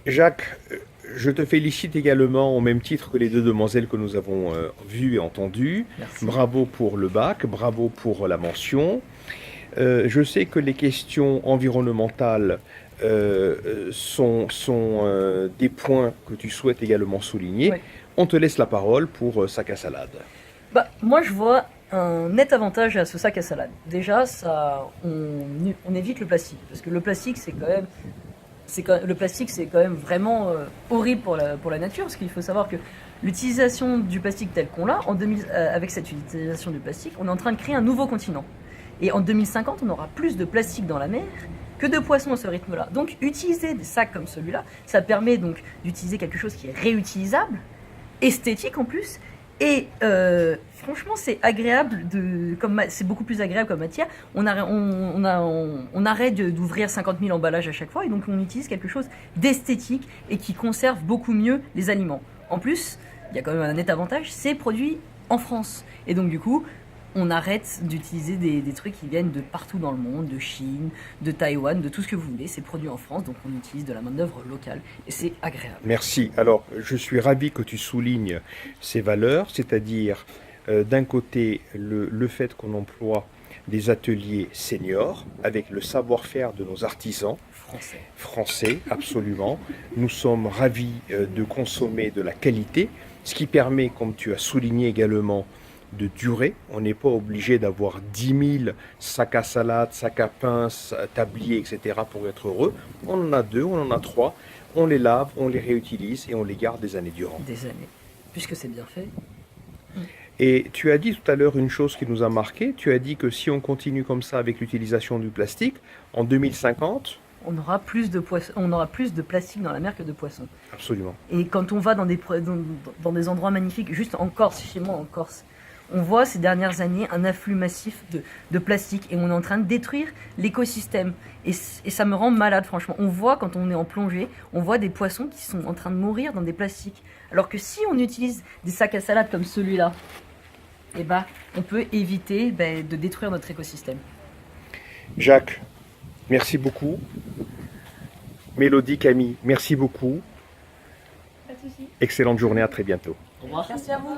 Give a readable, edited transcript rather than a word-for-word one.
Jacques, je te félicite également au même titre que les deux demoiselles que nous avons vues et entendues. Merci. Bravo pour le bac, bravo pour la mention. Je sais que les questions environnementales sont des points que tu souhaites également souligner. Ouais. On te laisse la parole pour sac à salade. Bah, moi, je vois un net avantage à ce sac à salade. Déjà, on évite le plastique. Parce que le plastique, le plastique, c'est quand même vraiment horrible pour la nature. Parce qu'il faut savoir que l'utilisation du plastique tel qu'on l'a, avec cette utilisation du plastique, on est en train de créer un nouveau continent. Et en 2050, on aura plus de plastique dans la mer que de poissons à ce rythme-là. Donc, utiliser des sacs comme celui-là, ça permet donc d'utiliser quelque chose qui est réutilisable, esthétique en plus, et franchement, c'est agréable, c'est beaucoup plus agréable comme matière. On arrête d'ouvrir 50 000 emballages à chaque fois, et donc on utilise quelque chose d'esthétique et qui conserve beaucoup mieux les aliments. En plus, il y a quand même un net avantage, c'est produit en France. Et donc du coup, on arrête d'utiliser des trucs qui viennent de partout dans le monde, de Chine, de Taïwan, de tout ce que vous voulez. C'est produit en France, donc on utilise de la main-d'œuvre locale et c'est agréable. Merci. Alors, je suis ravi que tu soulignes ces valeurs, c'est-à-dire d'un côté le fait qu'on emploie des ateliers seniors avec le savoir-faire de nos artisans français, absolument. Nous sommes ravis de consommer de la qualité, ce qui permet, comme tu as souligné également, de durer. On n'est pas obligé d'avoir 10 000 sacs à salade, sacs à pince, tabliers, etc. pour être heureux. On en a deux, on en a trois. On les lave, on les réutilise et on les garde des années durant. Des années. Puisque c'est bien fait. Et tu as dit tout à l'heure une chose qui nous a marqué. Tu as dit que si on continue comme ça avec l'utilisation du plastique, en 2050, on aura plus de plastique dans la mer que de poissons. Absolument. Et quand on va dans des endroits magnifiques, juste en Corse, chez moi en Corse, on voit ces dernières années un afflux massif de plastique et on est en train de détruire l'écosystème. Et ça me rend malade, franchement. On voit, quand on est en plongée, on voit des poissons qui sont en train de mourir dans des plastiques. Alors que si on utilise des sacs à salade comme celui-là, eh ben, on peut éviter de détruire notre écosystème. Jacques, merci beaucoup. Mélodie, Camille, merci beaucoup. Pas de soucis. Excellente journée, à très bientôt. Au revoir. Merci à vous.